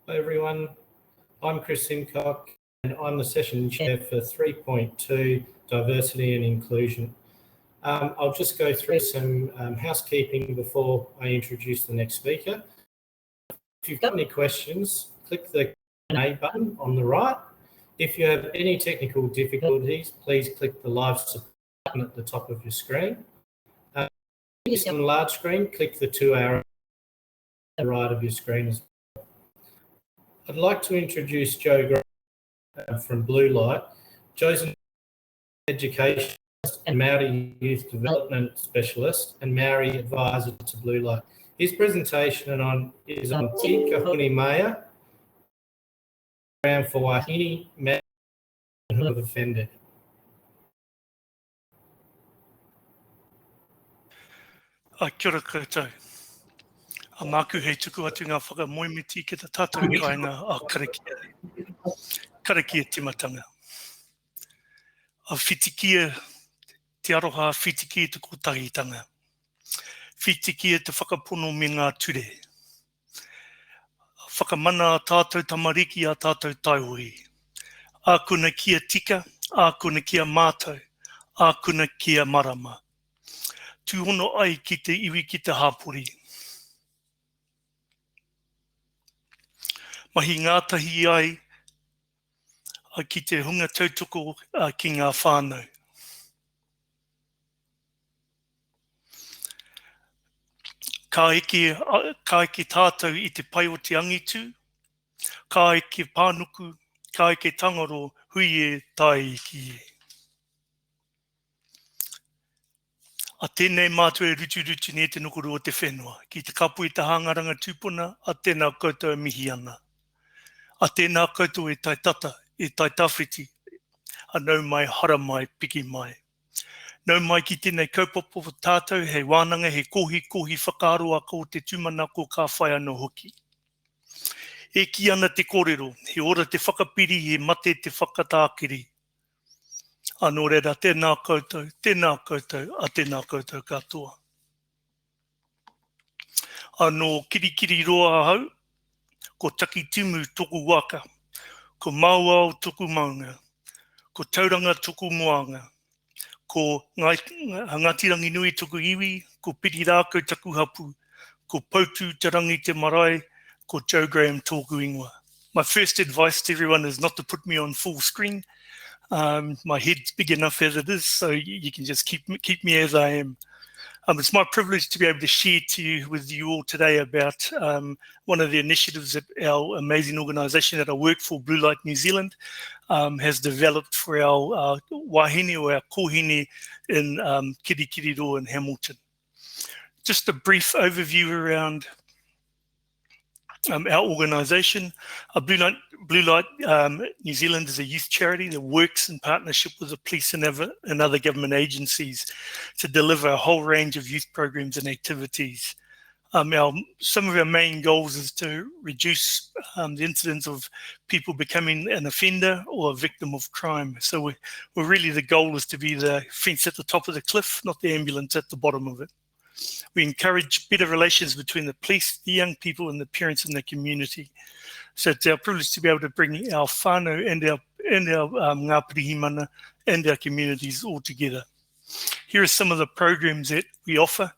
Hi everyone, I'm Chris Simcock and I'm the session chair for 3.2 Diversity and Inclusion. I'll just go through some housekeeping before I introduce the next speaker. If you've got any questions, click the Q&A button on the right. If you have any technical difficulties, please click the live support button at the top of your screen. If you're on large screen, click the 2 arrows on the right of your screen as well. I'd like to introduce Joe Graham from Blue Light. Joe's an education and Māori youth development specialist and Māori advisor to Blue Light. His presentation is on Te Kohine Maia, for wahine, men who have offended. Kia ora koutou. A māku hei tuku atu ngā whakamoemiti ki te tātou kāinga a karakia. Karakia timatanga. A whitikia te aroha, whitikia te kotahitanga. Whitikia te whakapono me ngā ture. Whakamana a tātou tamariki a tātou taihui. Ākuna kia tika, ākuna kia mātou, ākuna kia marama. Tūhono ai ki te iwi ki te hāpori. Mahi ngātahi ai ki te hunga tautoko ki ngā whānau. Ka eke tātou i te pai o te angitu, ka eke pānuku, ka eke tangaro, hui e tai iki e. A tēnei mātua e rutu ne te nukuru o te whenua, ki te kapu i te hāngaranga tūpuna, a tēnā koutou mihi ana. A tēnā koutou e tai tata, e tai tawhiti, a nau mai, hara mai, piki mai. Nau mai ki tēnei kaupapa o tātou, hei wānanga, hei kohi whakaroa ko te tūmanako ka whai anō hoki. E ki ana te kōrero, he ora te whakapiri, he mate te whakatākiri. Anō reira, tēnā koutou, a tēnā koutou katoa. Anō kirikiri roa hau, ko taki tumu toku waka, ko mauao toku maunga, ko tauranga toku moanga, ko ngatirangi nui toku iwi, ko piri rākau taku hapu, ko pautu te rangi te marae, ko Joe Graham tōku ingoa. My first advice to everyone is not to put me on full screen. My head's big enough as it is, so you can just keep me as I am. It's my privilege to be able to share with you all today about one of the initiatives that our amazing organisation that I work for, Blue Light New Zealand, has developed for our wahine or our kohine in Kirikiriroa in Hamilton. Just a brief overview around our organisation. Blue Light New Zealand is a youth charity that works in partnership with the police and other government agencies to deliver a whole range of youth programs and activities. Some of our main goals is to reduce the incidence of people becoming an offender or a victim of crime. So we're really, the goal is to be the fence at the top of the cliff, not the ambulance at the bottom of it. We encourage better relations between the police, the young people, and the parents in the community. So it's our privilege to be able to bring our whānau and our ngā pirihimana and our communities all together. Here are some of the programs that we offer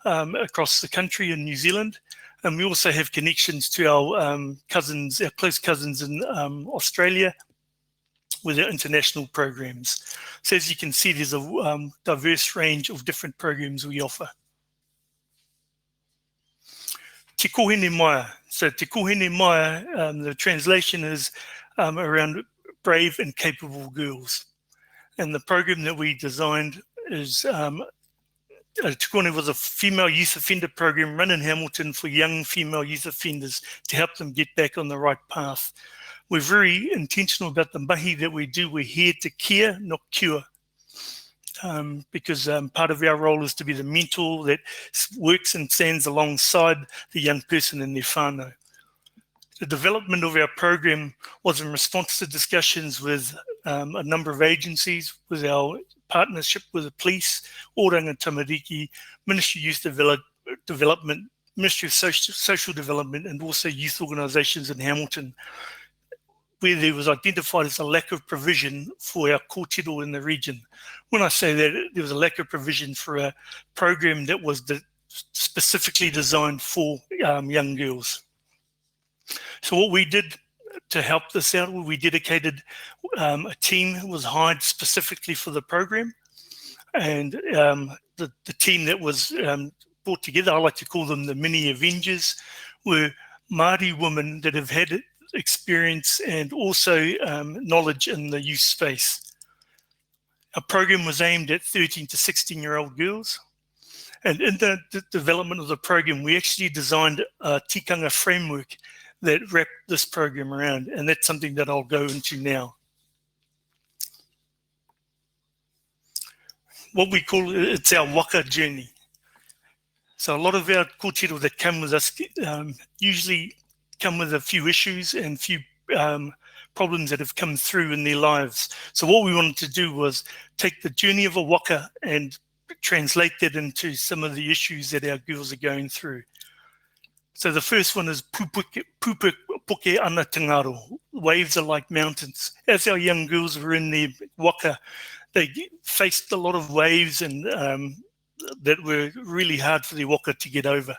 across the country in New Zealand, and we also have connections to our cousins, our close cousins in Australia, with their international programs. So as you can see, there's a diverse range of different programs we offer. Te Kohine Maia. So Te Kohine Maia, the translation is around brave and capable girls. And the program that we designed is, Te Kohine was a female youth offender program run in Hamilton for young female youth offenders to help them get back on the right path. We're very intentional about the mahi that we do. We're here to care, not cure. Because part of our role is to be the mentor that works and stands alongside the young person in their whānau. The development of our program was in response to discussions with a number of agencies, with our partnership with the police, Oranga Tamariki, Ministry of Youth Development, Ministry of Social Development and also youth organisations in Hamilton, where there was identified as a lack of provision for our kōrero in the region. When I say that, there was a lack of provision for a program that was specifically designed for young girls. So what we did to help this out, we dedicated a team that was hired specifically for the program. And the team that was brought together, I like to call them the mini Avengers, were Māori women that have had experience and also knowledge in the youth space. Our program was aimed at 13 to 16-year-old girls. And in the development of the program, we actually designed a tikanga framework that wrapped this program around. And that's something that I'll go into now. What we call it's our waka journey. So a lot of our kōrero that come with us usually come with a few issues and few problems that have come through in their lives. So what we wanted to do was take the journey of a waka and translate that into some of the issues that our girls are going through. So the first one is pupuke ana te ngaro. Waves are like mountains. As our young girls were in their waka, they faced a lot of waves and that were really hard for their waka to get over.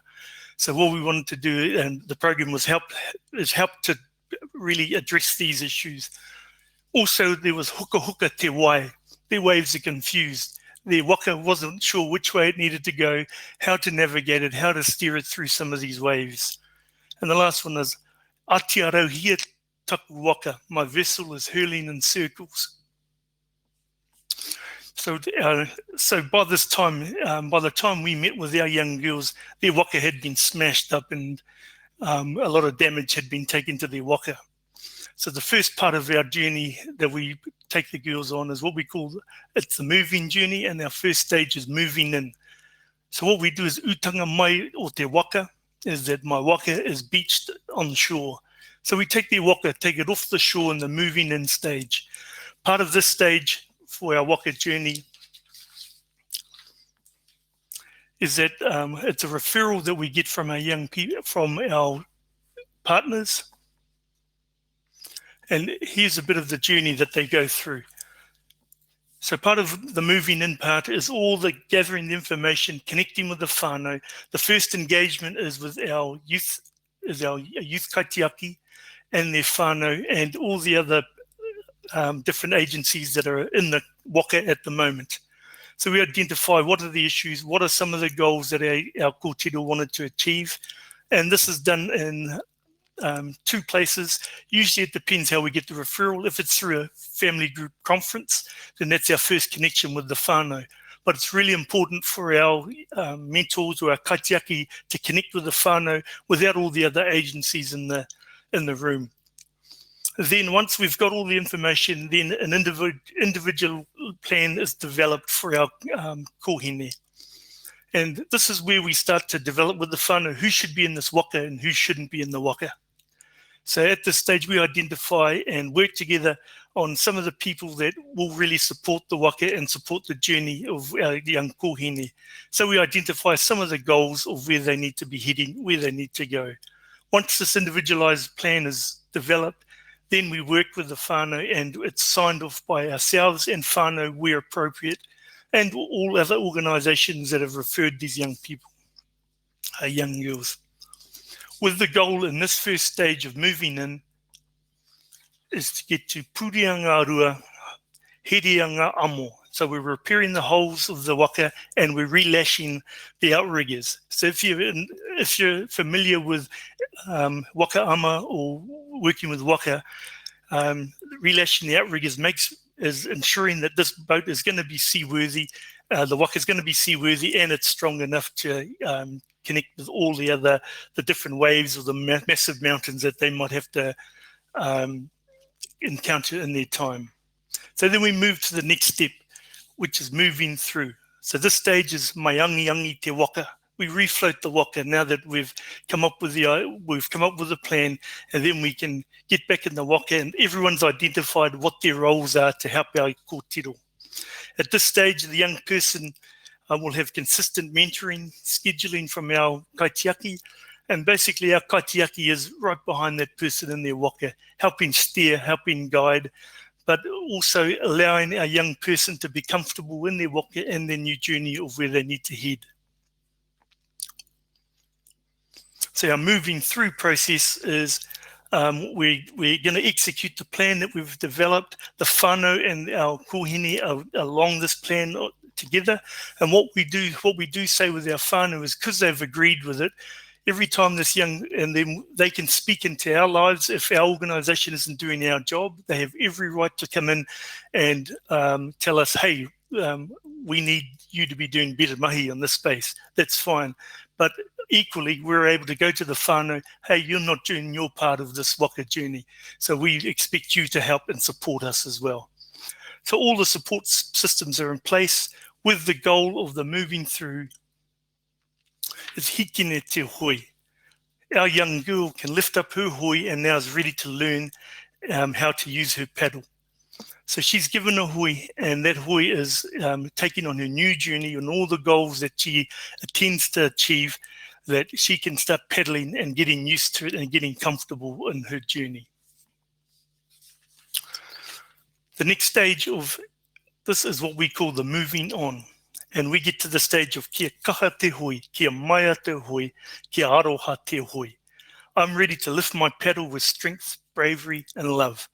So what we wanted to do, and the program was help to really address these issues. Also, there was huka te wai. Their waves are confused. Their waka wasn't sure which way it needed to go, how to navigate it, how to steer it through some of these waves. And the last one is atiarohia taku waka. My vessel is hurling in circles. So by this time, by the time we met with our young girls, their waka had been smashed up and a lot of damage had been taken to their waka. So the first part of our journey that we take the girls on is what we call, it's the moving journey, and our first stage is moving in. So what we do is utanga mai o te waka, is that my waka is beached on shore. So we take the waka, take it off the shore in the moving in stage. Part of this stage for our waka journey is that it's a referral that we get from our young people, from our partners. And here's a bit of the journey that they go through. So part of the moving in part is all the gathering the information, connecting with the whānau. The first engagement is with our youth kaitiaki and their whānau and all the other different agencies that are in the waka at the moment. So we identify what are the issues, what are some of the goals that our kōrero wanted to achieve. And this is done in two places. Usually it depends how we get the referral. If it's through a family group conference, then that's our first connection with the whānau. But it's really important for our mentors or our kaitiaki to connect with the whānau without all the other agencies in the room. Then once we've got all the information, then an individual plan is developed for our kohine. And this is where we start to develop with the whānau who should be in this waka and who shouldn't be in the waka. So at this stage, we identify and work together on some of the people that will really support the waka and support the journey of our young kohine. So we identify some of the goals of where they need to be heading, where they need to go. Once this individualized plan is developed, then we work with the whānau and it's signed off by ourselves and whānau where appropriate, and all other organisations that have referred these young people, young girls. With the goal in this first stage of moving in is to get to puria ngā rua, herea ngā amo. So we're repairing the holes of the waka and we're relashing the outriggers. So if you're familiar with waka ama or working with waka, relashing the outriggers is ensuring that this boat is going to be seaworthy, the waka is going to be seaworthy, and it's strong enough to connect with all the different waves or the massive mountains that they might have to encounter in their time. So then we move to the next step, which is moving through. So this stage is maiangi te waka. We refloat the waka now that we've come up with a plan, and then we can get back in the waka and everyone's identified what their roles are to help our kōrero. At this stage, the young person We'll have consistent mentoring, scheduling from our kaitiaki, and basically our kaitiaki is right behind that person in their waka, helping steer, helping guide, but also allowing a young person to be comfortable in their waka and their new journey of where they need to head. So our moving through process is we're going to execute the plan that we've developed. The whānau and our kohine are along this plan together. And what we do say with our whānau is, because they've agreed with it, every time this young, and then they can speak into our lives. If our organisation isn't doing our job, they have every right to come in and tell us, hey, we need you to be doing better mahi on this space. That's fine. But equally, we're able to go to the whānau, hey, you're not doing your part of this waka journey. So we expect you to help and support us as well. So all the support systems are in place with the goal of the moving through is hikine te hoi. Our young girl can lift up her hoi and now is ready to learn how to use her paddle. So she's given a hoi, and that hoi is taking on her new journey and all the goals that she intends to achieve, that she can start paddling and getting used to it and getting comfortable in her journey. The next stage of this is what we call the moving on. And we get to the stage of kia kaha te hoi, kia maia te hoi, kia aroha te hoi. I'm ready to lift my paddle with strength, bravery, and love.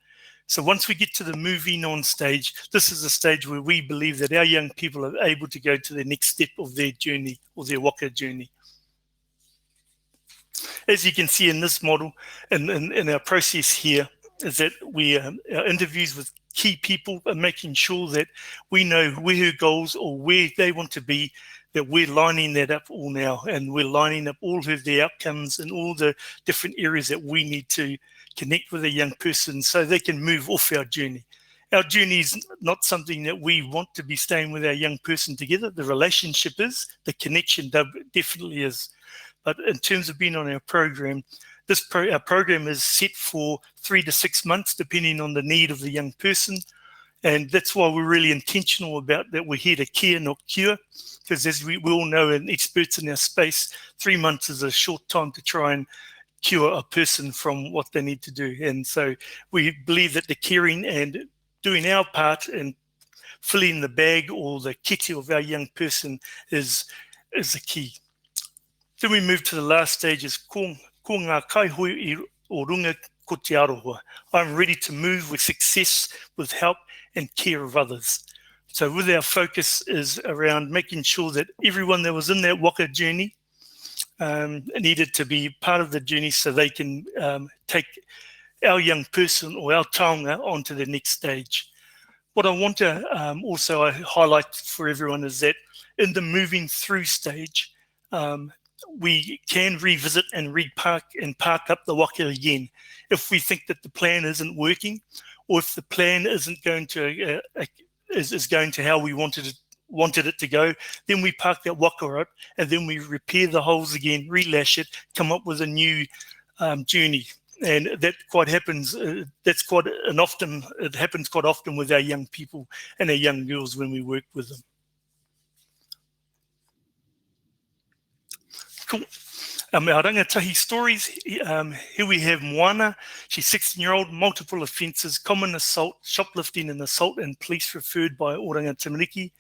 So once we get to the moving on stage, this is a stage where we believe that our young people are able to go to the next step of their journey or their waka journey. As you can see in this model, and in our process here, is that our interviews with key people are making sure that we know where her goals or where they want to be, that we're lining that up all now, and we're lining up all of the outcomes and all the different areas that we need to connect with a young person so they can move off our journey. Our journey is not something that we want to be staying with our young person together. The relationship is, the connection definitely is. But in terms of being on our program, our program is set for 3 to 6 months, depending on the need of the young person. And that's why we're really intentional about that. We're here to care, not cure, because as we all know, and experts in our space, 3 months is a short time to try and cure a person from what they need to do. And so we believe that the caring and doing our part and filling the bag or the kete of our young person is the key. Then we move to the last stage, is ko ngā kaihui I o runga ko te aroha. I'm ready to move with success, with help and care of others. So with our focus is around making sure that everyone that was in that waka journey needed to be part of the journey so they can take our young person or our taonga onto the next stage. What I want to also highlight for everyone is that in the moving through stage, we can revisit and park up the waka again if we think that the plan isn't working, or if the plan isn't going to is going to how we wanted it to go. Then we park that waka up and then we repair the holes again, relash it, come up with a new journey. And that quite happens. It happens quite often with our young people and our young girls when we work with them. Cool. Our rangatahi stories. Here we have Moana. She's 16-year-old, multiple offences, common assault, shoplifting and assault, and police referred by Oranga Tamariki.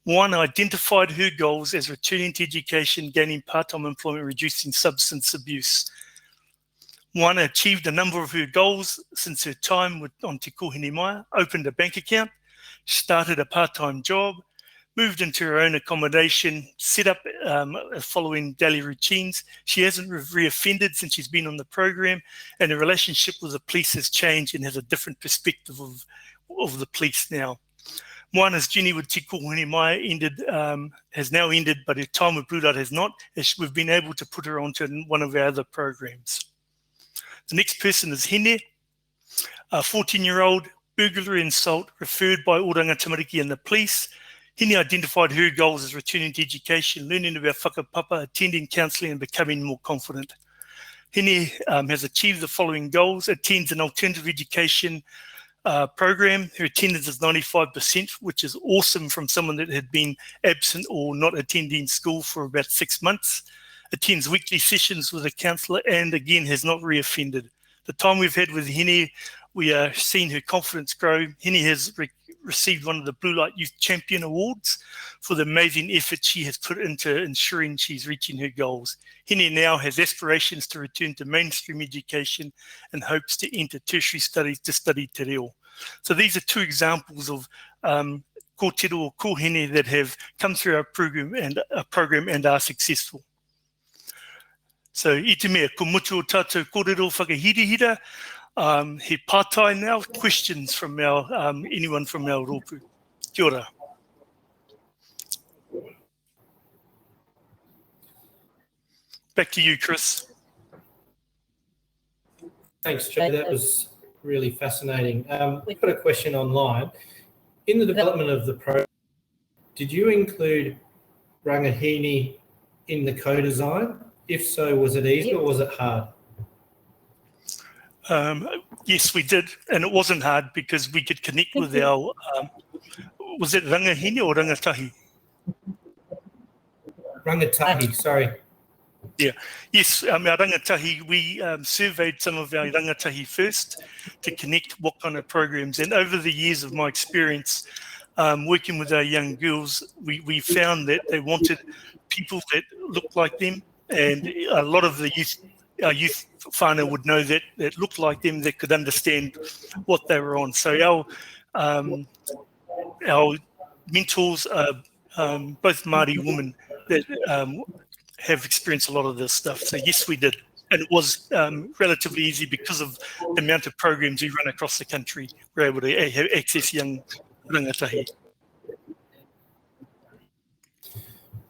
Moana identified her goals as returning to education, gaining part-time employment, reducing substance abuse. Moana achieved a number of her goals since her time on Te Kohine Maia, opened a bank account, started a part-time job, moved into her own accommodation, set up following daily routines. She hasn't reoffended since she's been on the program, and her relationship with the police has changed and has a different perspective of the police now. Moana's journey with Te Kohine Maia has now ended, but her time with Blue Light has not, as we've been able to put her onto one of our other programs. The next person is Hine, a 14-year-old, burglary and assault, referred by Oranga Tamariki and the police. Hine identified her goals as returning to education, learning about whakapapa, attending counselling and becoming more confident. Hine has achieved the following goals: attends an alternative education program. Her attendance is 95%, which is awesome from someone that had been absent or not attending school for about 6 months. Attends weekly sessions with a counsellor and again has not reoffended. The time we've had with Hine, we are seeing her confidence grow. Hine has received one of the Blue Light Youth Champion Awards for the amazing effort she has put into ensuring she's reaching her goals. Hine now has aspirations to return to mainstream education and hopes to enter tertiary studies to study te reo. So these are two examples of kōtero or kohine that have come through our program and are successful. So i te mea, ko mutu o tātou kōrero whakahirihira. He pātai now. Questions from our anyone from our rōpū. Kia ora. Back to you, Chris. Thanks, Joe. That was really fascinating. We've got a question online. In the development of the program, did you include rangahine in the co-design? If so, was it easy or was it hard? Yes, we did, and it wasn't hard because we could connect with our, was it rangahine or rangatahi? Rangatahi, sorry. Yeah, yes, our rangatahi, we surveyed some of our rangatahi first to connect what kind of programs, and over the years of my experience working with our young girls, we found that they wanted people that looked like them, and a lot of the our youth whānau would know that looked like them, that could understand what they were on. So our mentors are both Māori women that have experienced a lot of this stuff. So yes, we did. And it was relatively easy because of the amount of programs we run across the country. We're able to access young rangatahi.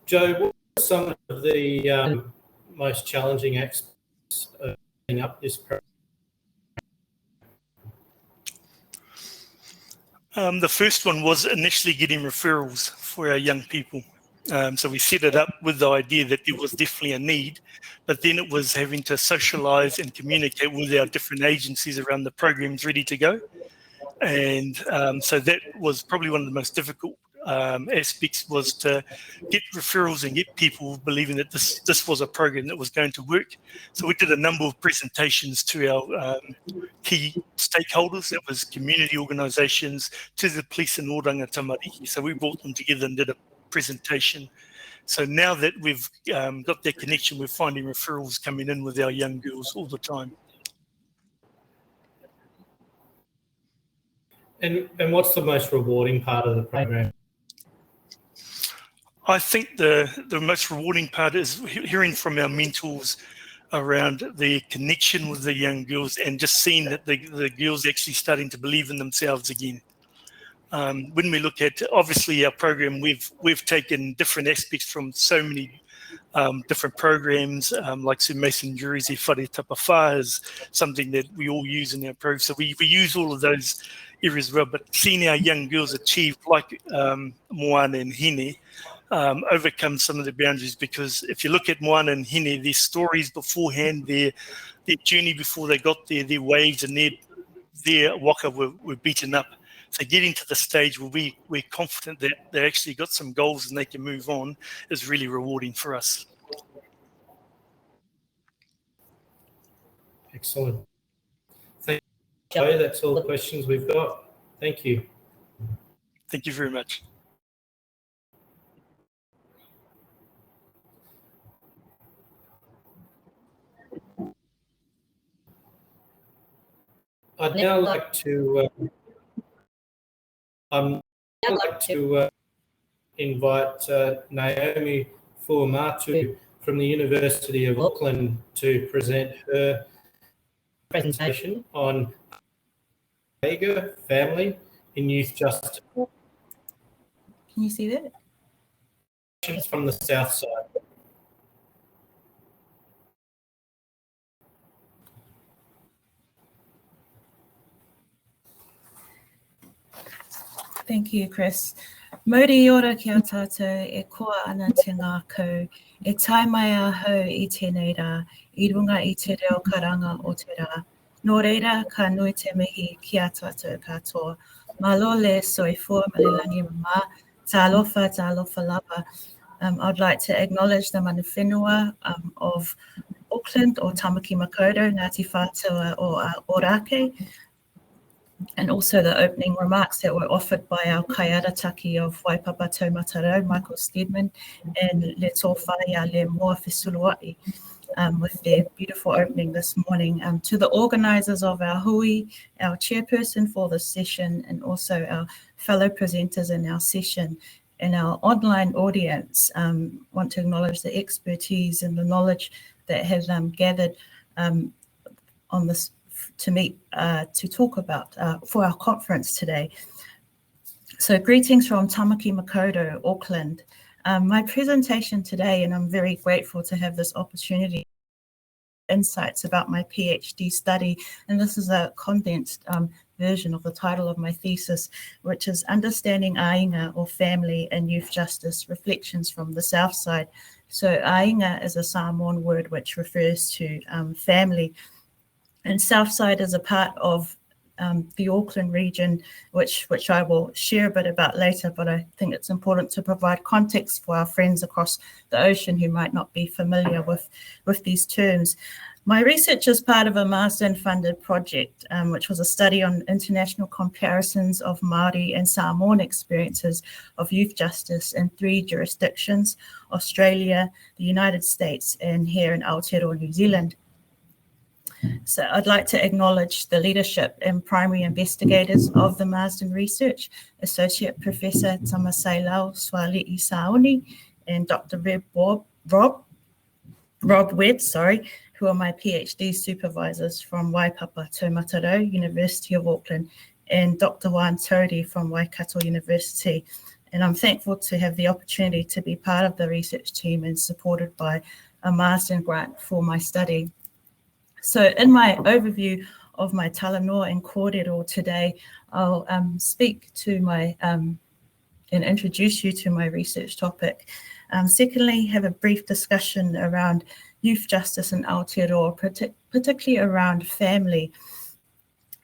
Joe, what are some of the most challenging aspects of setting up this program? The first one was initially getting referrals for our young people. So we set it up with the idea that there was definitely a need, but then it was having to socialise and communicate with our different agencies around the programs ready to go. And so that was probably one of the most difficult aspects, was to get referrals and get people believing that this was a program that was going to work. So we did a number of presentations to our key stakeholders. That was community organisations, to the police and Oranga Tamariki. So we brought them together and did a presentation. So now that we've got that connection, we're finding referrals coming in with our young girls all the time. And what's the most rewarding part of the program? I think the most rewarding part is hearing from our mentors around the connection with the young girls and just seeing that the girls actually starting to believe in themselves again. When we look at, obviously, our program, we've taken different aspects from so many different programs, like Mason Jury's Whare Tapawha is something that we all use in our program. So we use all of those areas as well, but seeing our young girls achieve, like Moana and Hine, overcome some of the boundaries, because if you look at Moana and Hine, their stories beforehand, their journey before they got there, their waves and their waka were beaten up. So getting to the stage where we're confident that they actually got some goals and they can move on is really rewarding for us. Excellent. Thank you, Joe. That's all the questions we've got. Thank you. Thank you very much. I'd now like to invite Naomi Fuamutu from the University of Auckland to present her presentation on Aiga, family in youth justice. Can you see that? From the south side. Thank you, Chris. Mauri ora kia tātou e koa ana te ngā kau, e tai mai a hau I tēnei rā, I runga I te reo karanga o te rā. Nō reira, ka nui te mihi ki a tātou katoa. Malo le soifua malilangi mama, tā alofa lava. I'd like to acknowledge the mana whenua of Auckland or Tamaki Makaurau, Ngāti Whātua o Orake, and also the opening remarks that were offered by our kaiarataki of Waipapa Taumatarau, Michael Steedman, and Le Tōwhaia Le Moa Fesuluai, with their beautiful opening this morning. To the organisers of our hui, our chairperson for this session, and also our fellow presenters in our session, and our online audience, want to acknowledge the expertise and the knowledge that has gathered on this to meet, to talk about for our conference today. So greetings from Tamaki Makaurau, Auckland. My presentation today, and I'm very grateful to have this opportunity, insights about my PhD study, and this is a condensed version of the title of my thesis, which is Understanding Ainga, or Family and Youth Justice, Reflections from the South Side. So Ainga is a Samoan word which refers to family, and Southside is a part of the Auckland region, which I will share a bit about later, but I think it's important to provide context for our friends across the ocean who might not be familiar with these terms. My research is part of a Marsden-funded project, which was a study on international comparisons of Māori and Samoan experiences of youth justice in 3 jurisdictions: Australia, the United States, and here in Aotearoa, New Zealand. So I'd like to acknowledge the leadership and primary investigators of the Marsden research, Associate Professor Tamasailau Swali'i Saoni and Dr. Rob Webb, who are my PhD supervisors from Waipapa Taumatarau, University of Auckland, and Dr. Juan Todi from Waikato University. And I'm thankful to have the opportunity to be part of the research team and supported by a Marsden grant for my study. So in my overview of my talanoa and kōrero today, I'll speak to my, and introduce you to my research topic. Secondly, have a brief discussion around youth justice in Aotearoa, particularly around family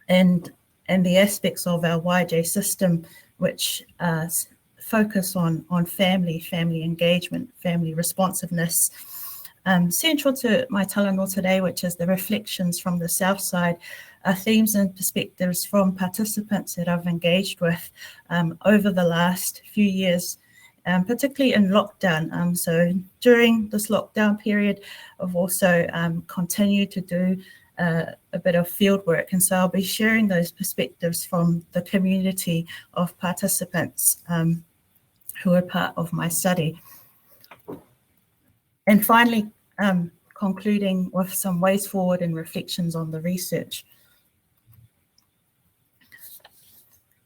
and the aspects of our AYJC system, which focus on family engagement, family responsiveness. Central to my talanoa today, which is the reflections from the South Side, are themes and perspectives from participants that I've engaged with over the last few years, particularly in lockdown. So during this lockdown period, I've also continued to do a bit of field work, and so I'll be sharing those perspectives from the community of participants who are part of my study. And finally, concluding with some ways forward and reflections on the research.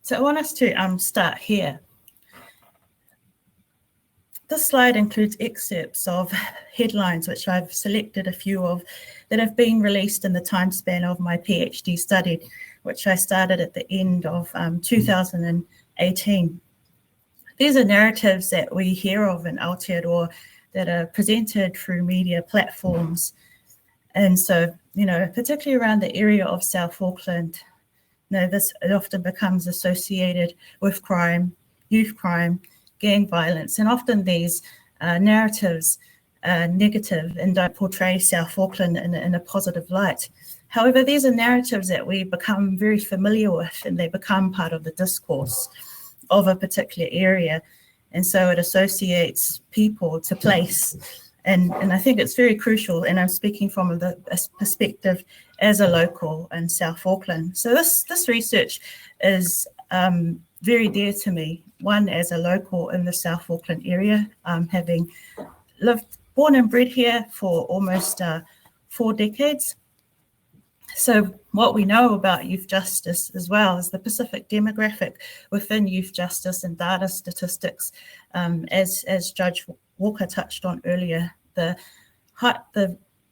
So I want us to start here. This slide includes excerpts of headlines, which I've selected a few of, that have been released in the time span of my PhD study, which I started at the end of 2018. These are narratives that we hear of in Aotearoa that are presented through media platforms. And so, particularly around the area of South Auckland, it often becomes associated with crime, youth crime, gang violence, and often these narratives are negative and don't portray South Auckland in a positive light. However, these are narratives that we become very familiar with, and they become part of the discourse of a particular area. And so it associates people to place. And I think it's very crucial, and I'm speaking from the perspective as a local in South Auckland. So this research is very dear to me, one as a local in the South Auckland area, having born and bred here for almost 4 decades. So what we know about youth justice as well is the Pacific demographic within youth justice and data statistics, as Judge Walker touched on earlier, the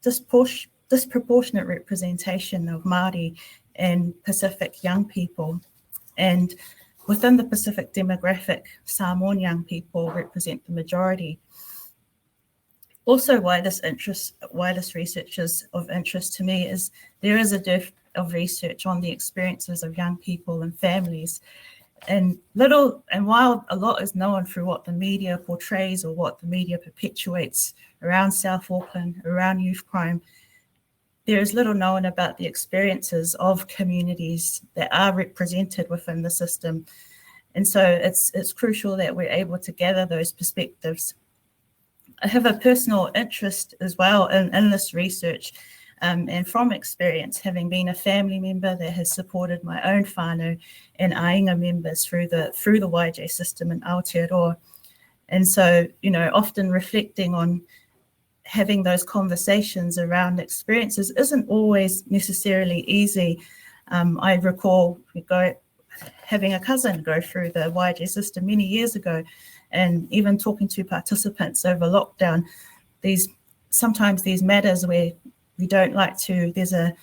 disproportionate representation of Māori and Pacific young people. And within the Pacific demographic, Samoan young people represent the majority. Also, why this research is of interest to me is there is a of research on the experiences of young people and families. And while a lot is known through what the media portrays or what the media perpetuates around South Auckland, around youth crime, there is little known about the experiences of communities that are represented within the system. And so it's crucial that we're able to gather those perspectives. I have a personal interest as well in this research, and from experience, having been a family member that has supported my own whānau and Aiga members through the AYJC system in Aotearoa. And so, often reflecting on having those conversations around experiences isn't always necessarily easy. I recall having a cousin go through the AYJC system many years ago, and even talking to participants over lockdown, sometimes these matters where we don't like to, there's a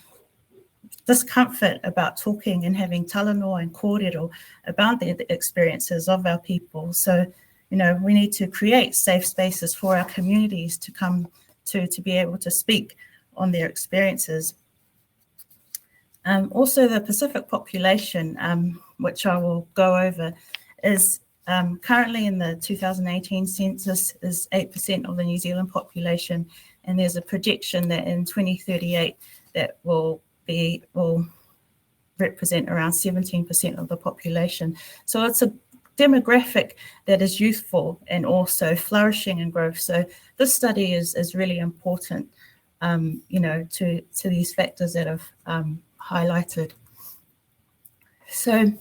discomfort about talking and having talanoa and kōrero about the experiences of our people. So, we need to create safe spaces for our communities to come to be able to speak on their experiences. Also, the Pacific population, which I will go over, is currently in the 2018 census is 8% of the New Zealand population, and there's a projection that in 2038 that will represent around 17% of the population. So it's a demographic that is youthful and also flourishing and growth. So this study is really important, to these factors that I've highlighted. So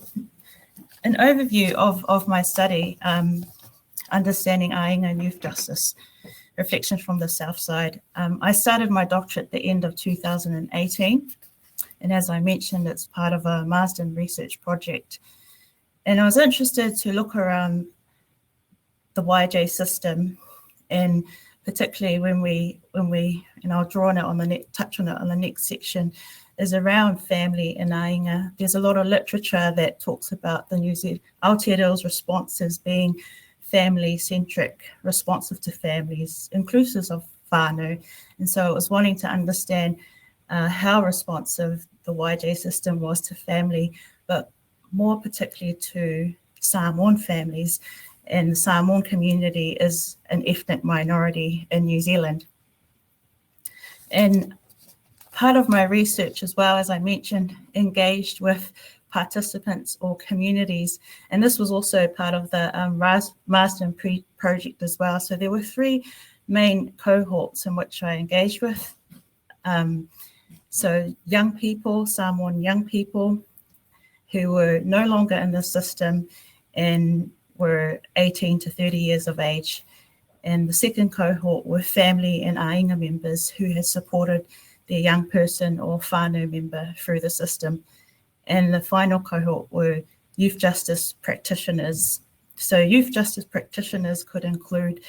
an overview of my study, Understanding Aiga and Youth Justice, Reflections from the South Side. I started my doctorate at the end of 2018. And as I mentioned, it's part of a Marsden research project. And I was interested to look around the AYJC system, and particularly when we, and I'll draw on it on touch on it on the next section, is around family and Aiga. There's a lot of literature that talks about the New Zealand Aotearoa's responses being family-centric, responsive to families, inclusive of whānau. And so I was wanting to understand how responsive the AYJC system was to family, but more particularly to Samoan families. And the Samoan community is an ethnic minority in New Zealand. And part of my research as well, as I mentioned, engaged with participants or communities. And this was also part of the Marsden project as well. So there were three main cohorts in which I engaged with. So young people, Samoan young people who were no longer in the system and were 18 to 30 years of age. And the second cohort were family and Aiga members who had supported their young person or whānau member through the system. And the final cohort were youth justice practitioners. So youth justice practitioners could include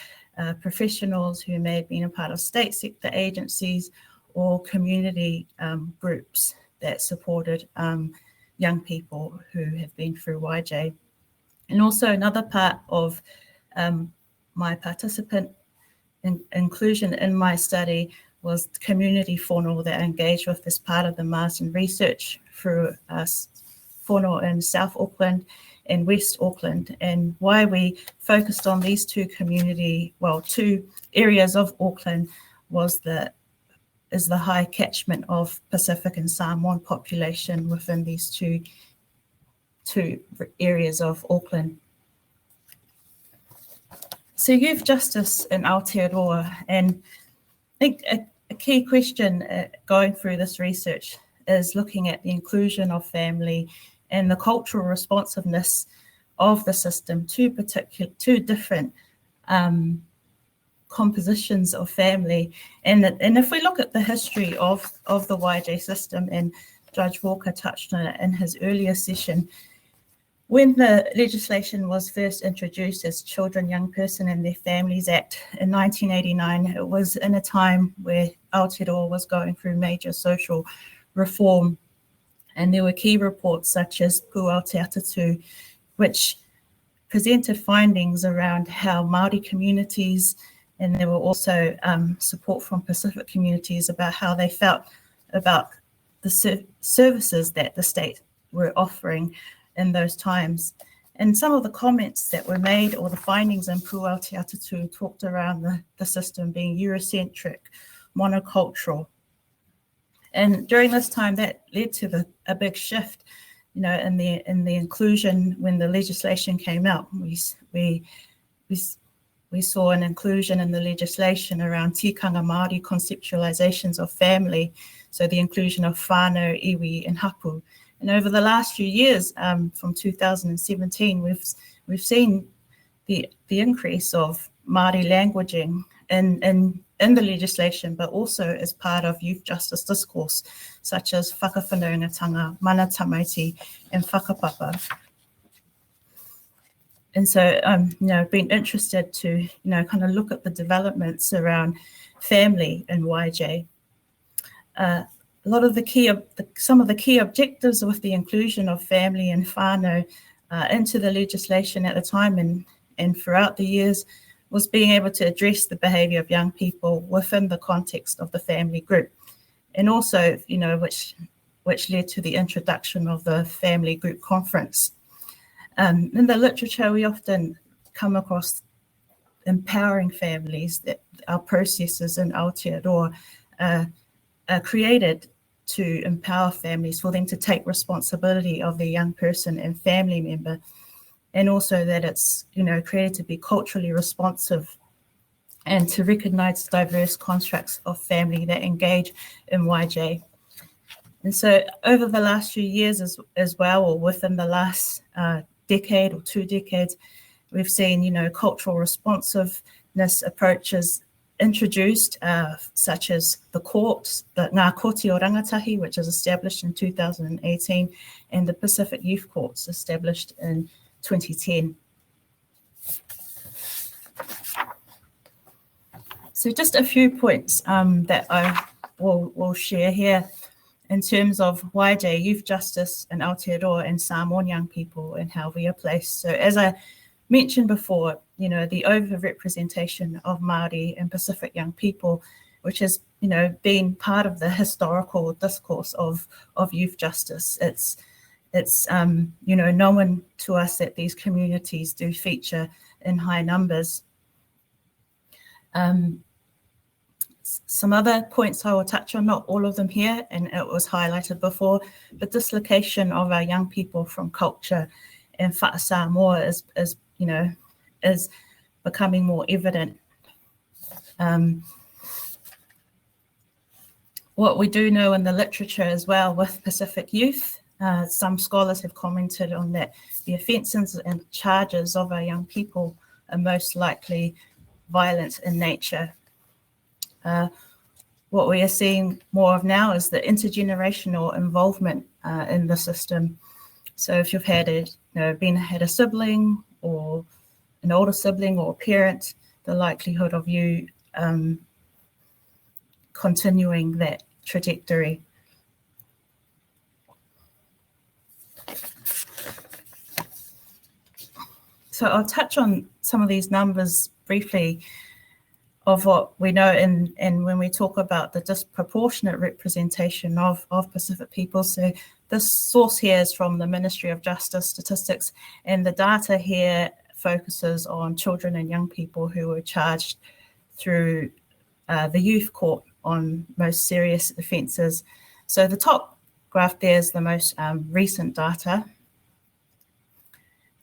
professionals who may have been a part of state sector agencies or community groups that supported young people who have been through AYJC. And also another part of my participant inclusion in my study was the community whānau that I engaged with as part of the Marsden research through whānau in South Auckland and West Auckland. And why we focused on these two areas of Auckland was the high catchment of Pacific and Samoan population within these two areas of Auckland. So youth justice in Aotearoa, and I think a key question going through this research is looking at the inclusion of family and the cultural responsiveness of the system to different compositions of family. And if we look at the history of the AYJC system, and Judge Walker touched on it in his earlier session, when the legislation was first introduced as Children, Young Person and Their Families Act in 1989, it was in a time where Aotearoa was going through major social reform. And there were key reports such as Puao Te Atatu, which presented findings around how Māori communities, and there were also support from Pacific communities about how they felt about services that the state were offering in those times. And some of the comments that were made, or the findings in Puao Te Atatu, talked around the system being Eurocentric, monocultural. And during this time, that led to a big shift, you know, in the inclusion. When the legislation came out, we saw an inclusion in the legislation around tikanga Māori conceptualizations of family, so the inclusion of whānau, iwi, and hapu. And over the last few years, from 2017, we've seen the increase of Māori languaging in the legislation, but also as part of youth justice discourse, such as whakawhanaungatanga, mana tamaiti, and whakapapa. And so, you know, I've been interested to, you know, kind of look at the developments around family in YJ. A lot of some of the key objectives with the inclusion of family and whānau into the legislation at the time and throughout the years was being able to address the behaviour of young people within the context of the family group, and also, you know, which led to the introduction of the family group conference. In the literature, we often come across empowering families, that our processes in Aotearoa are created to empower families, for them to take responsibility of their young person and family member, and also that it's, you know, created to be culturally responsive and to recognise diverse constructs of family that engage in YJ. And so over the last few years as well, or within the last decade or 2 decades, we've seen, you know, cultural responsiveness approaches introduced, such as the courts, the Ngā Koti o Rangatahi, which was established in 2018, and the Pacific Youth Courts, established in 2010. So just a few points that I will share here in terms of YJ, youth justice in Aotearoa and Samoan young people, and how we are placed. So as I mentioned before, you know, the overrepresentation of Māori and Pacific young people, which has, you know, been part of the historical discourse of youth justice. It's you know, known to us that these communities do feature in high numbers. Some other points I will touch on, not all of them here, and it was highlighted before, but dislocation of our young people from culture and whaasamoa is you know, is becoming more evident. What we do know in the literature as well with Pacific youth, some scholars have commented on that the offences and charges of our young people are most likely violent in nature. What we are seeing more of now is the intergenerational involvement in the system. So if you've had a sibling, or an older sibling or a parent, the likelihood of you continuing that trajectory. So I'll touch on some of these numbers briefly of what we know, and when we talk about the disproportionate representation of Pacific people. So this source here is from the Ministry of Justice Statistics, and the data here focuses on children and young people who were charged through the youth court on most serious offences. So the top graph there is the most recent data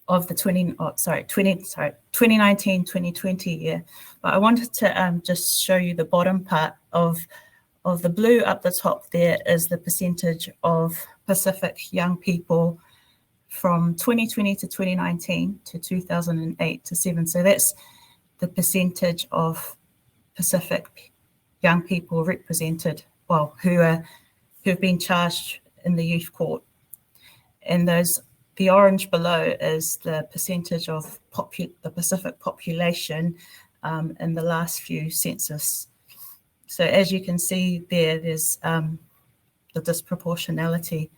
of the 2019-2020 year. But I wanted to just show you the bottom part of the blue up the top. There is the percentage of Pacific young people from 2020 to 2019 to 2008 to 7. So that's the percentage of Pacific young people represented, well, who've been charged in the youth court. And the orange below is the percentage of the Pacific population in the last few census. So as you can see there's the disproportionality.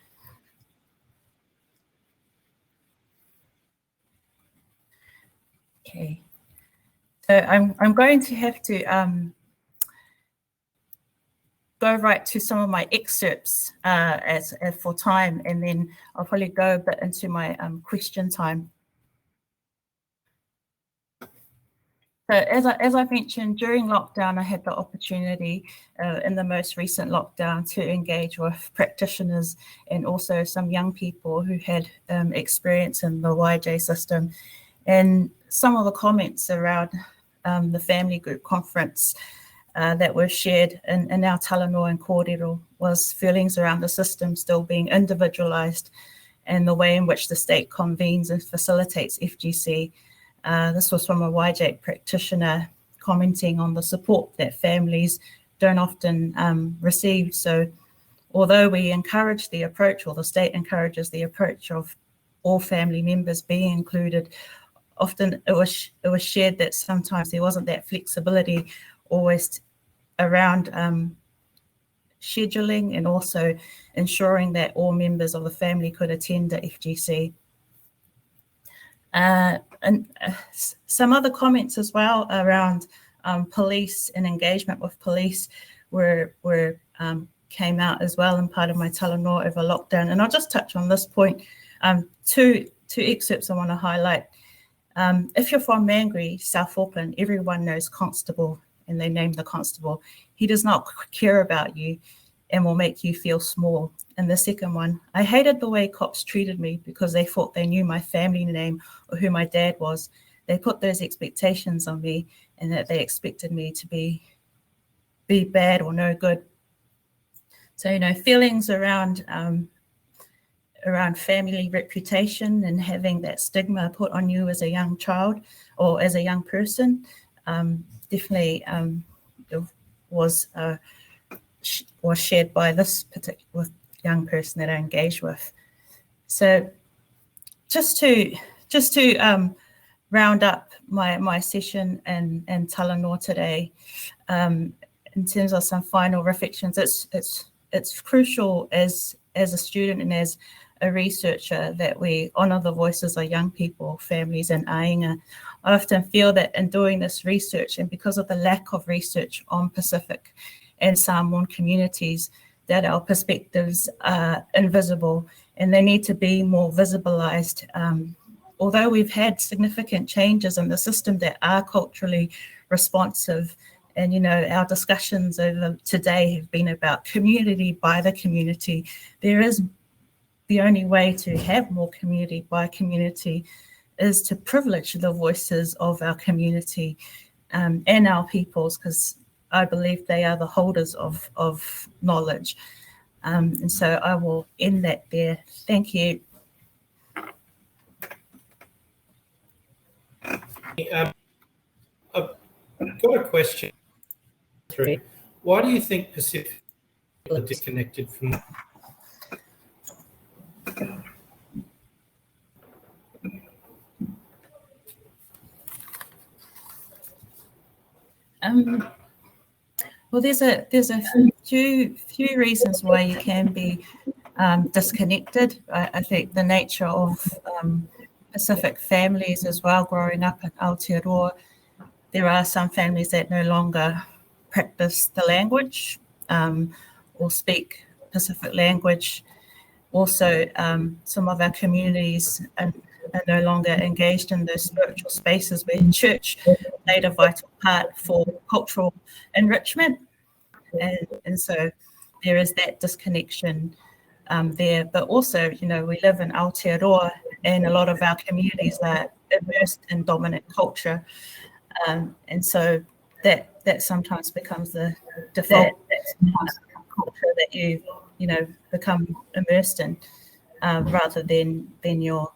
Okay, so I'm going to have to go right to some of my excerpts as for time, and then I'll probably go a bit into my question time. So as I mentioned, during lockdown, I had the opportunity in the most recent lockdown to engage with practitioners and also some young people who had experience in the AYJC system. And some of the comments around the family group conference that were shared in our talanoa and kōrero was feelings around the system still being individualised and the way in which the state convenes and facilitates FGC. This was from a AYJC practitioner commenting on the support that families don't often receive. So although we encourage the approach, or the state encourages the approach of all family members being included, often it was shared that sometimes there wasn't that flexibility always around scheduling and also ensuring that all members of the family could attend the FGC. And some other comments as well around police and engagement with police came out as well in part of my talanoa over lockdown. And I'll just touch on this point. Two excerpts I want to highlight. If you're from Mangere, South Auckland, everyone knows Constable, and they name the constable. He does not care about you and will make you feel small. And the second one, I hated the way cops treated me because they thought they knew my family name or who my dad was. They put those expectations on me and that they expected me to be bad or no good. So, you know, feelings around family reputation and having that stigma put on you as a young child or as a young person definitely was shared by this particular young person that I engaged with. So just to round up my session and talanoa today, in terms of some final reflections, it's crucial as a student and as a researcher that we honour the voices of young people, families and Aiga. I often feel that in doing this research, and because of the lack of research on Pacific and Samoan communities, that our perspectives are invisible and they need to be more visibilised. Although we've had significant changes in the system that are culturally responsive, and you know our discussions over today have been about community by the community, there is the only way to have more community by community is to privilege the voices of our community and our peoples, because I believe they are the holders of knowledge. And so I will end that there. Thank you. I've got a question. Why do you think Pacific are disconnected from? Well, there's a few reasons why you can be disconnected. I think the nature of Pacific families as well, growing up in Aotearoa, there are some families that no longer practice the language or speak Pacific language. Also, some of our communities are no longer engaged in those spiritual spaces where church played a vital part for cultural enrichment. And so there is that disconnection there. But also, you know, we live in Aotearoa and a lot of our communities are immersed in dominant culture. And so that sometimes becomes the default culture that you know become immersed in, rather than your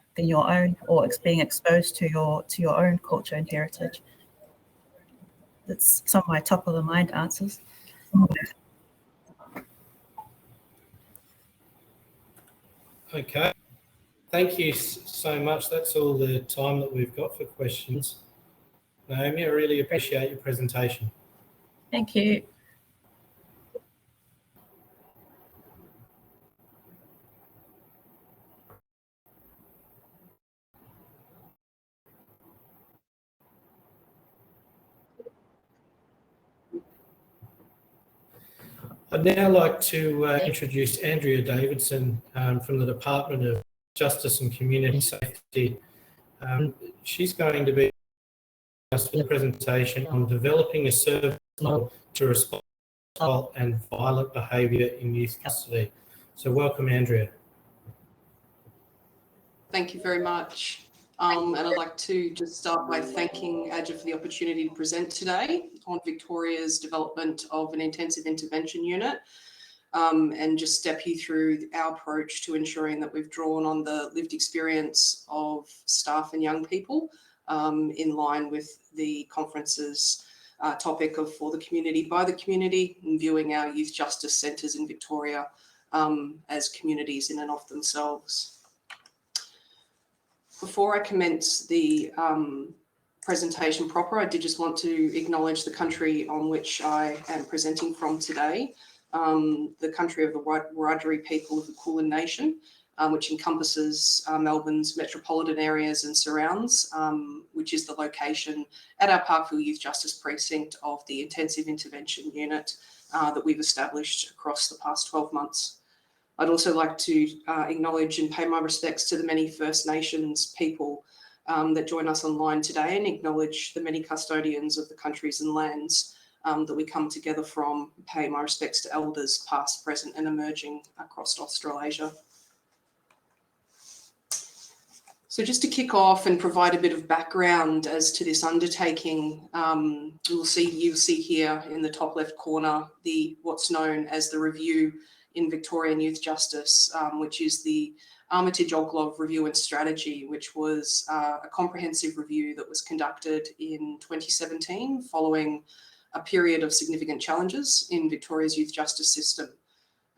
own, or being exposed to your own culture and heritage. That's some of my top of the mind answers. Okay, thank you so much. That's all the time that we've got for questions. Naomi, I really appreciate your presentation. Thank you. I'd now like to introduce Andrea Davidson from the Department of Justice and Community Safety. She's going to be a presentation on developing a service model to respond to hostile and violent behaviour in youth custody. So welcome, Andrea. Thank you very much. And I'd like to just start by thanking AYJC for the opportunity to present today on Victoria's development of an intensive intervention unit, and just step you through our approach to ensuring that we've drawn on the lived experience of staff and young people, in line with the conference's topic of for the community, by the community, and viewing our youth justice centres in Victoria as communities in and of themselves. Before I commence the presentation proper, I did just want to acknowledge the country on which I am presenting from today, the country of the Wiradjuri people of the Kulin Nation, which encompasses Melbourne's metropolitan areas and surrounds, which is the location at our Parkville Youth Justice Precinct of the Intensive Intervention Unit that we've established across the past 12 months. I'd also like to acknowledge and pay my respects to the many First Nations people that join us online today, and acknowledge the many custodians of the countries and lands that we come together from. Pay my respects to elders past, present and emerging across Australasia. So just to kick off and provide a bit of background as to this undertaking, you'll see here in the top left corner what's known as the review in Victorian Youth Justice, which is the Armitage-Oglov Review and Strategy, which was a comprehensive review that was conducted in 2017 following a period of significant challenges in Victoria's youth justice system.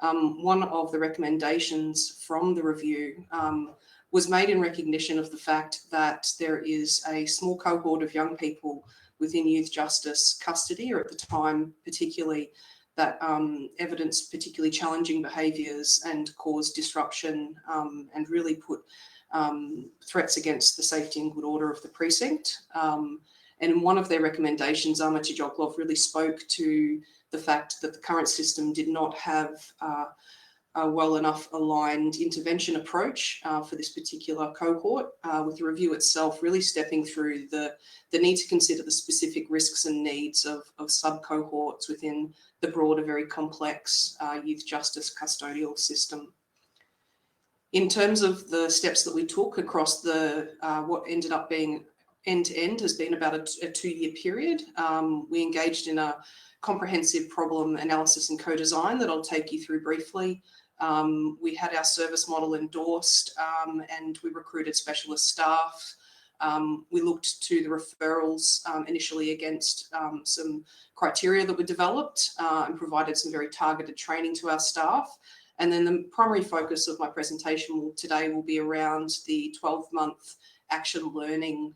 One of the recommendations from the review was made in recognition of the fact that there is a small cohort of young people within youth justice custody, or at the time particularly, that evidenced particularly challenging behaviours and caused disruption and really put threats against the safety and good order of the precinct. And in one of their recommendations, Armitage-Oglov really spoke to the fact that the current system did not have a well enough aligned intervention approach for this particular cohort, with the review itself really stepping through the need to consider the specific risks and needs of sub-cohorts within the broader, very complex youth justice custodial system. In terms of the steps that we took across the what ended up being end-to-end has been about a 2-year period. We engaged in a comprehensive problem analysis and co-design that I'll take you through briefly. We had our service model endorsed, and we recruited specialist staff. We looked to the referrals initially against some criteria that were developed, and provided some very targeted training to our staff. And then the primary focus of my presentation today will be around the 12-month action learning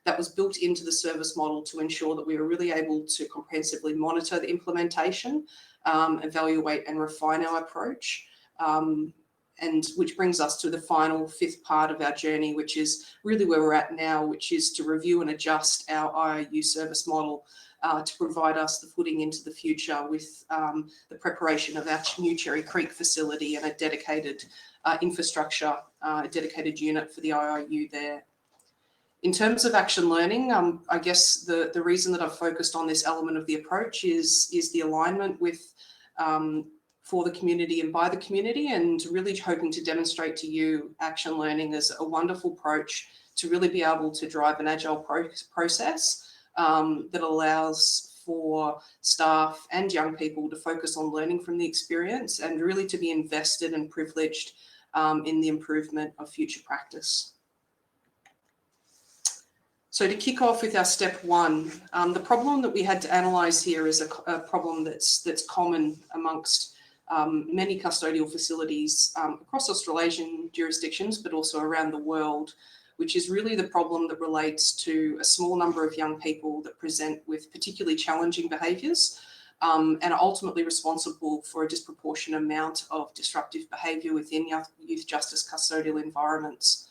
that was built into the service model to ensure that we were really able to comprehensively monitor the implementation, evaluate and refine our approach. And which brings us to the final 5th part of our journey, which is really where we're at now, which is to review and adjust our IIU service model to provide us the footing into the future with the preparation of our new Cherry Creek facility and a dedicated infrastructure, a dedicated unit for the IIU there. In terms of action learning, I guess the reason that I've focused on this element of the approach is the alignment with for the community and by the community, and really hoping to demonstrate to you action learning as a wonderful approach to really be able to drive an agile process that allows for staff and young people to focus on learning from the experience and really to be invested and privileged in the improvement of future practice. So to kick off with our step 1, the problem that we had to analyse here is a problem that's common amongst many custodial facilities across Australasian jurisdictions, but also around the world, which is really the problem that relates to a small number of young people that present with particularly challenging behaviours and are ultimately responsible for a disproportionate amount of disruptive behaviour within youth justice custodial environments.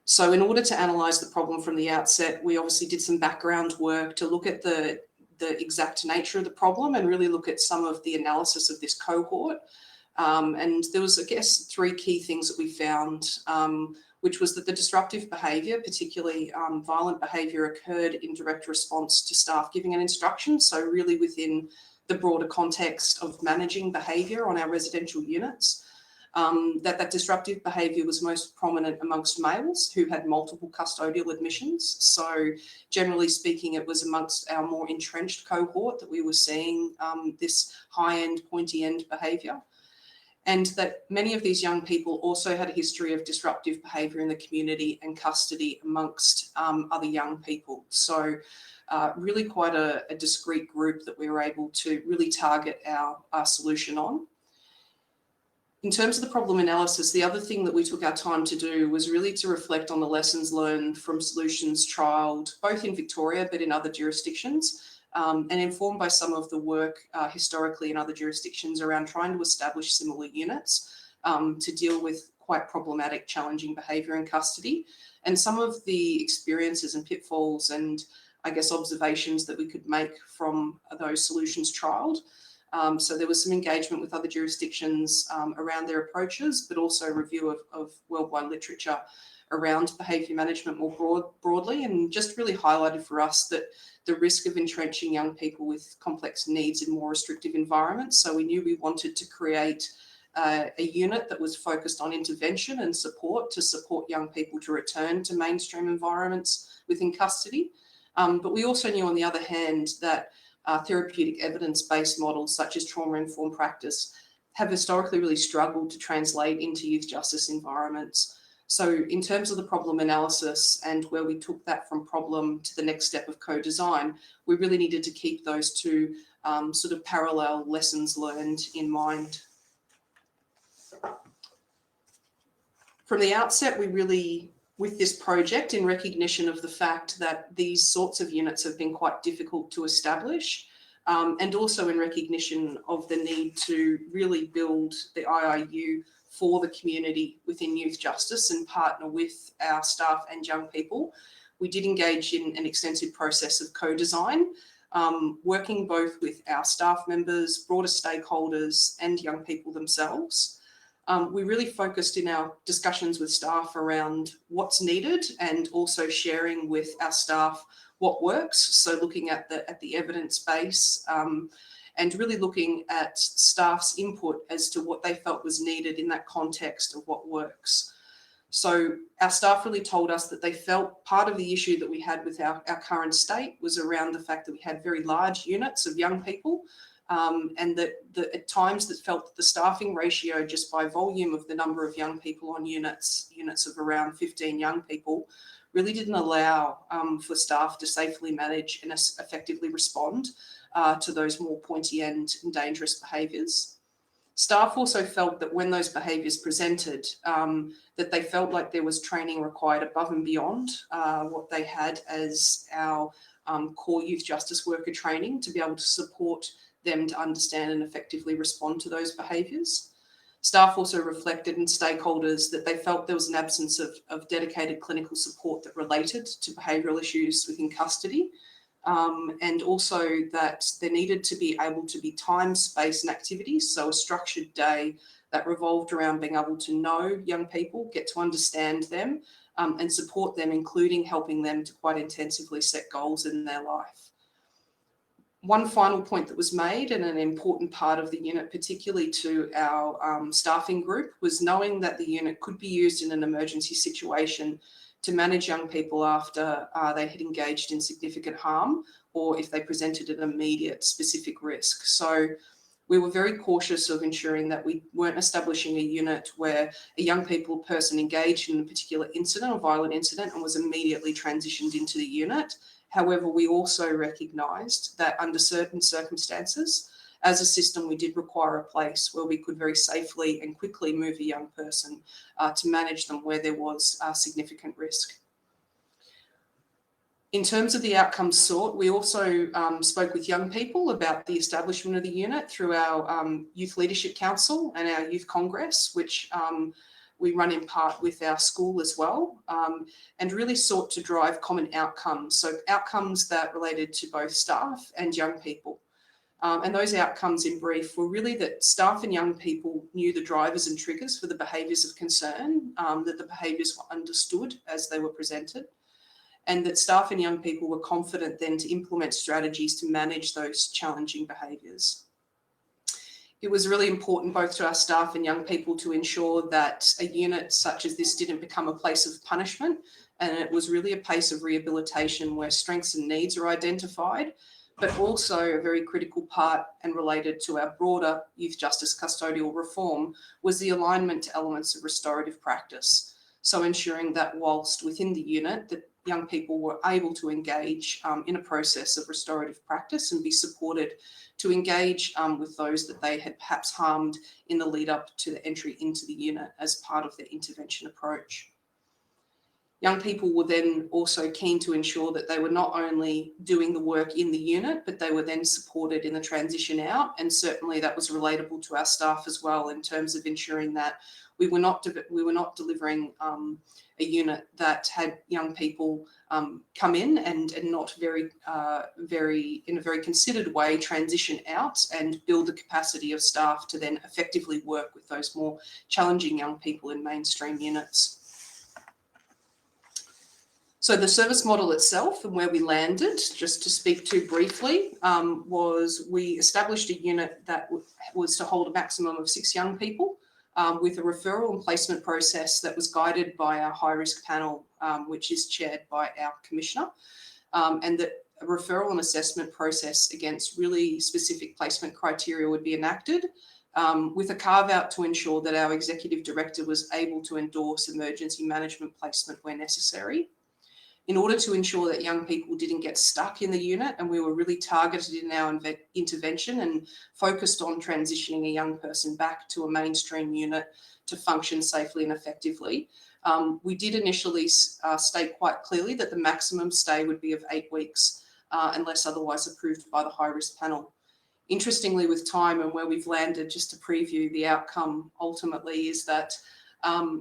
So in order to analyse the problem from the outset, we obviously did some background work to look at the the exact nature of the problem and really look at some of the analysis of this cohort. And there was, I guess, 3 key things that we found, which was that the disruptive behaviour, particularly violent behaviour, occurred in direct response to staff giving an instruction. So really within the broader context of managing behaviour on our residential units. That disruptive behaviour was most prominent amongst males who had multiple custodial admissions. So generally speaking, it was amongst our more entrenched cohort that we were seeing this high-end, pointy-end behaviour. And that many of these young people also had a history of disruptive behaviour in the community and custody amongst other young people. So really quite a discrete group that we were able to really target our solution on. In terms of the problem analysis, the other thing that we took our time to do was really to reflect on the lessons learned from solutions trialled, both in Victoria but in other jurisdictions, and informed by some of the work historically in other jurisdictions around trying to establish similar units to deal with quite problematic, challenging behaviour in custody. And some of the experiences and pitfalls and, I guess, observations that we could make from those solutions trialled. So there was some engagement with other jurisdictions around their approaches, but also review of worldwide literature around behaviour management more broadly, and just really highlighted for us that the risk of entrenching young people with complex needs in more restrictive environments. So we knew we wanted to create a unit that was focused on intervention and support to support young people to return to mainstream environments within custody. But we also knew, on the other hand, that therapeutic evidence-based models such as trauma-informed practice have historically really struggled to translate into youth justice environments. So in terms of the problem analysis and where we took that from problem to the next step of co-design, we really needed to keep those 2 sort of parallel lessons learned in mind. From the outset, we really, with this project, in recognition of the fact that these sorts of units have been quite difficult to establish, and also in recognition of the need to really build the IIU for the community within youth justice and partner with our staff and young people, we did engage in an extensive process of co-design, working both with our staff members, broader stakeholders, and young people themselves. We really focused in our discussions with staff around what's needed and also sharing with our staff what works. So looking at the evidence base and really looking at staff's input as to what they felt was needed in that context of what works. So our staff really told us that they felt part of the issue that we had with our current state was around the fact that we had very large units of young people, and that at times that felt that the staffing ratio, just by volume of the number of young people on units of around 15 young people, really didn't allow for staff to safely manage and effectively respond to those more pointy-end and dangerous behaviours. Staff also felt that when those behaviours presented, that they felt like there was training required above and beyond what they had as our core youth justice worker training to be able to support them to understand and effectively respond to those behaviours. Staff also reflected, and stakeholders, that they felt there was an absence of dedicated clinical support that related to behavioural issues within custody, and also that there needed to be able to be time, space and activities, so a structured day that revolved around being able to know young people, get to understand them, and support them, including helping them to quite intensively set goals in their life. One final point that was made, and an important part of the unit, particularly to our staffing group, was knowing that the unit could be used in an emergency situation to manage young people after they had engaged in significant harm, or if they presented an immediate specific risk. So we were very cautious of ensuring that we weren't establishing a unit where a young person engaged in a particular incident or violent incident and was immediately transitioned into the unit. However, we also recognised that under certain circumstances, as a system, we did require a place where we could very safely and quickly move a young person to manage them where there was significant risk. In terms of the outcomes sought, we also spoke with young people about the establishment of the unit through our Youth Leadership Council and our Youth Congress, which we run in part with our school as well, and really sought to drive common outcomes. So outcomes that related to both staff and young people. And those outcomes in brief were really that staff and young people knew the drivers and triggers for the behaviours of concern, that the behaviours were understood as they were presented, and that staff and young people were confident then to implement strategies to manage those challenging behaviours. It was really important both to our staff and young people to ensure that a unit such as this didn't become a place of punishment, and it was really a place of rehabilitation where strengths and needs are identified, but also a very critical part and related to our broader youth justice custodial reform was the alignment to elements of restorative practice. So ensuring that whilst within the unit that young people were able to engage in a process of restorative practice and be supported to engage with those that they had perhaps harmed in the lead up to the entry into the unit as part of their intervention approach. Young people were then also keen to ensure that they were not only doing the work in the unit, but they were then supported in the transition out. And certainly that was relatable to our staff as well in terms of ensuring that we were not delivering a unit that had young people come in and not in a very considered way transition out and build the capacity of staff to then effectively work with those more challenging young people in mainstream units. So the service model itself and where we landed, just to speak to briefly, was we established a unit that was to hold a maximum of 6 young people with a referral and placement process that was guided by our high-risk panel, which is chaired by our commissioner, and that a referral and assessment process against really specific placement criteria would be enacted, with a carve-out to ensure that our executive director was able to endorse emergency management placement where necessary. In order to ensure that young people didn't get stuck in the unit, and we were really targeted in our intervention and focused on transitioning a young person back to a mainstream unit to function safely and effectively, we did initially state quite clearly that the maximum stay would be of 8 weeks unless otherwise approved by the high-risk panel. Interestingly, with time and where we've landed, just to preview the outcome ultimately, is that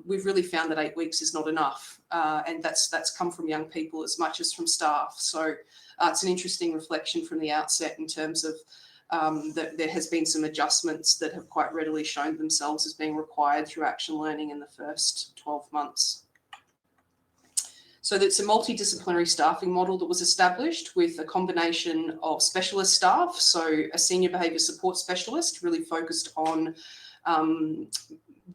we've really found that 8 weeks is not enough, and that's come from young people as much as from staff. So it's an interesting reflection from the outset in terms of that there has been some adjustments that have quite readily shown themselves as being required through action learning in the first 12 months. So that's a multidisciplinary staffing model that was established with a combination of specialist staff, so a senior behaviour support specialist really focused on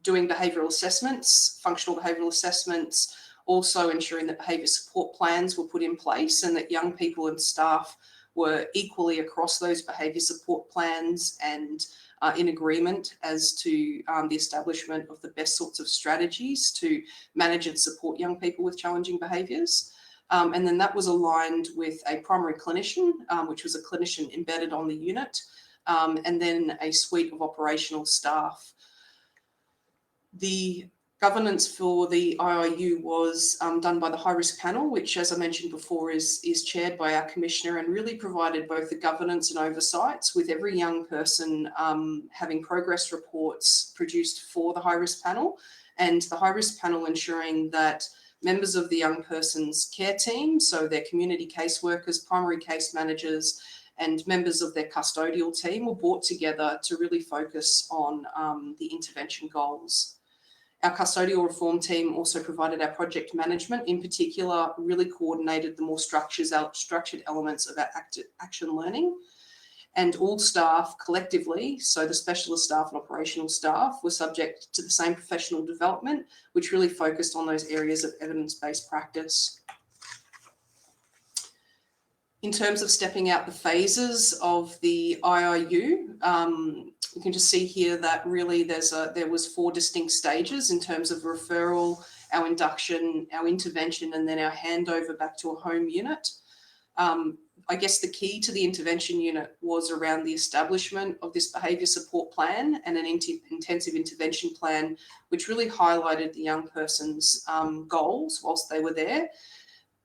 doing behavioural assessments, functional behavioural assessments, also ensuring that behaviour support plans were put in place and that young people and staff were equally across those behaviour support plans and in agreement as to the establishment of the best sorts of strategies to manage and support young people with challenging behaviours. And then that was aligned with a primary clinician, which was a clinician embedded on the unit, and then a suite of operational staff. The governance for the IIU was done by the high-risk panel, which, as I mentioned before, is chaired by our commissioner and really provided both the governance and oversights, with every young person having progress reports produced for the high-risk panel, and the high-risk panel ensuring that members of the young person's care team, so their community caseworkers, primary case managers, and members of their custodial team were brought together to really focus on the intervention goals. Our custodial reform team also provided our project management, in particular, really coordinated the more structured elements of our action learning. And all staff collectively, so the specialist staff and operational staff, were subject to the same professional development, which really focused on those areas of evidence-based practice. In terms of stepping out the phases of the IIU, you can just see here that really there was 4 distinct stages in terms of referral, our induction, our intervention, and then our handover back to a home unit. I guess the key to the intervention unit was around the establishment of this behaviour support plan and an intensive intervention plan, which really highlighted the young person's goals whilst they were there.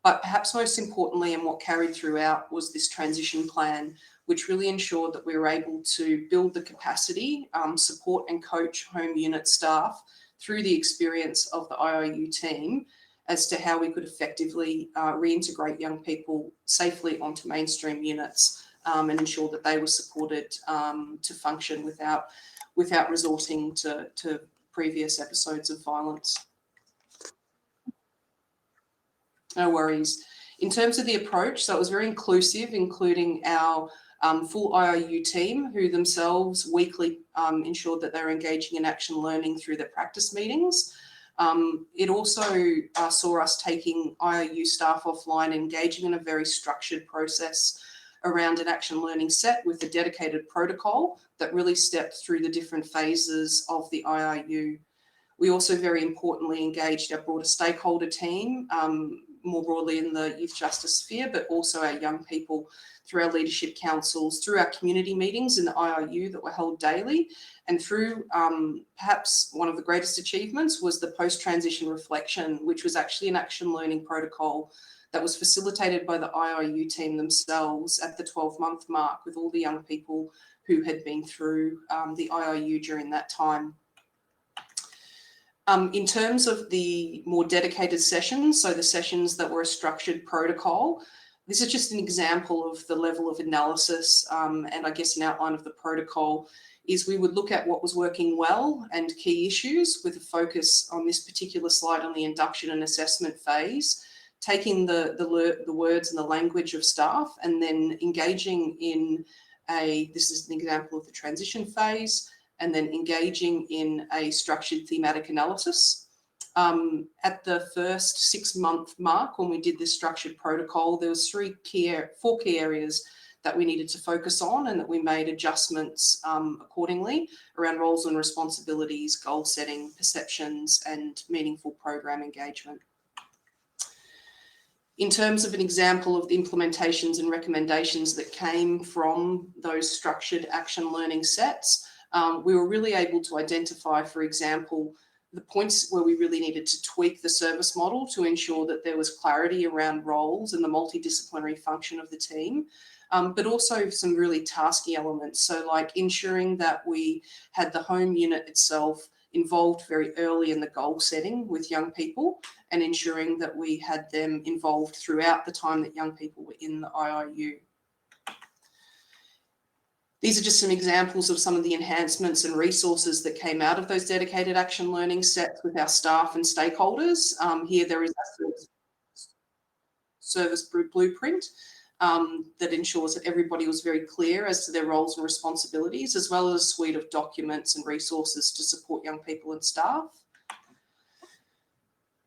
But perhaps most importantly, and what carried throughout, was this transition plan, which really ensured that we were able to build the capacity, support and coach home unit staff through the experience of the IIU team as to how we could effectively reintegrate young people safely onto mainstream units and ensure that they were supported to function without resorting to previous episodes of violence. No worries. In terms of the approach, so it was very inclusive, including our full IIU team, who themselves weekly ensured that they were engaging in action learning through their practice meetings. It also saw us taking IIU staff offline, engaging in a very structured process around an action learning set with a dedicated protocol that really stepped through the different phases of the IIU. We also very importantly engaged our broader stakeholder team, more broadly in the youth justice sphere, but also our young people through our leadership councils, through our community meetings in the IIU that were held daily, and through perhaps one of the greatest achievements was the post-transition reflection, which was actually an action learning protocol that was facilitated by the IIU team themselves at the 12-month mark with all the young people who had been through the IIU during that time. In terms of the more dedicated sessions, so the sessions that were a structured protocol, this is just an example of the level of analysis and I guess an outline of the protocol is we would look at what was working well and key issues with a focus on this particular slide on the induction and assessment phase, taking the words and the language of staff and then engaging in this is an example of the transition phase, and then engaging in a structured thematic analysis. At the first 6-month mark, when we did this structured protocol, there was 4 key areas that we needed to focus on and that we made adjustments accordingly around roles and responsibilities, goal setting, perceptions, and meaningful program engagement. In terms of an example of the implementations and recommendations that came from those structured action learning sets, we were really able to identify, for example, the points where we really needed to tweak the service model to ensure that there was clarity around roles and the multidisciplinary function of the team, but also some really tasky elements. So like ensuring that we had the home unit itself involved very early in the goal setting with young people and ensuring that we had them involved throughout the time that young people were in the IIU. These are just some examples of some of the enhancements and resources that came out of those dedicated action learning sets with our staff and stakeholders. Here there is a service blueprint that ensures that everybody was very clear as to their roles and responsibilities, as well as a suite of documents and resources to support young people and staff.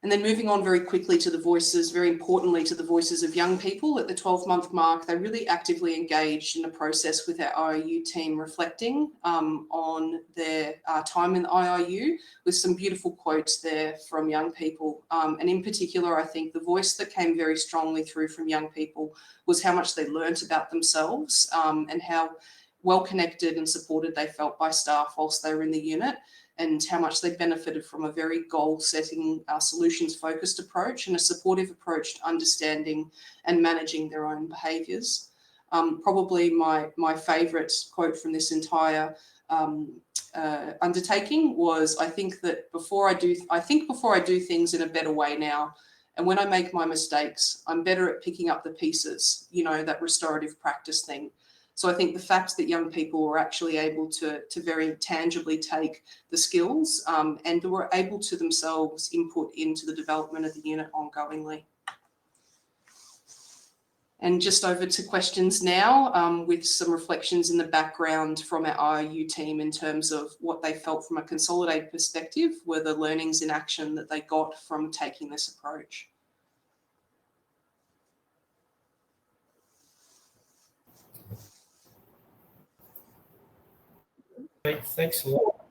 And then moving on very quickly to the voices, very importantly to the voices of young people at the 12-month mark, they really actively engaged in the process with our IIU team, reflecting on their time in the IIU with some beautiful quotes there from young people. And in particular, I think the voice that came very strongly through from young people was how much they learnt about themselves and how well connected and supported they felt by staff whilst they were in the unit, and how much they benefited from a very goal-setting, solutions-focused approach and a supportive approach to understanding and managing their own behaviours. Probably my favourite quote from this entire undertaking was, I think before I do things in a better way now, and when I make my mistakes, I'm better at picking up the pieces, you know, that restorative practice thing. So I think the fact that young people were actually able to very tangibly take the skills and were able to themselves input into the development of the unit ongoingly. And just over to questions now with some reflections in the background from our IIU team in terms of what they felt from a consolidated perspective were the learnings in action that they got from taking this approach. Great, thanks a lot.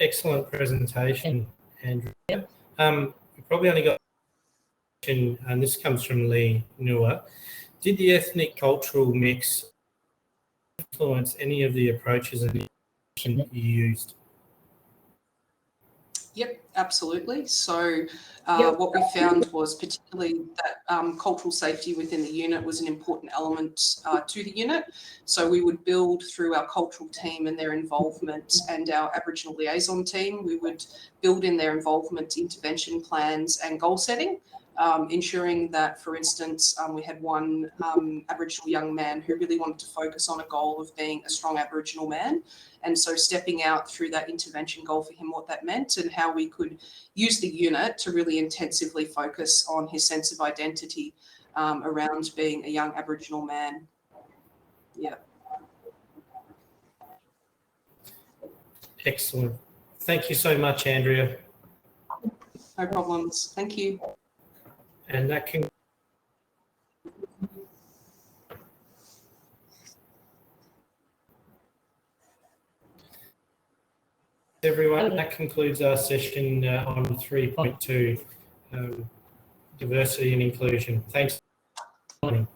Excellent presentation, Andrea. We probably only got, and this comes from Lee Nua. Did the ethnic cultural mix influence any of the approaches and you used? Yep, absolutely. So what we found was particularly that cultural safety within the unit was an important element to the unit. So we would build through our cultural team and their involvement, and our Aboriginal liaison team, we would build in their involvement, intervention plans and goal setting, ensuring that, for instance, we had one Aboriginal young man who really wanted to focus on a goal of being a strong Aboriginal man. And so stepping out through that intervention goal for him, what that meant and how we could use the unit to really intensively focus on his sense of identity around being a young Aboriginal man. Yeah. Excellent. Thank you so much, Andrea. No problems. Thank you. And that can everyone, that concludes our session on 3.2, diversity and inclusion. Thanks for joining.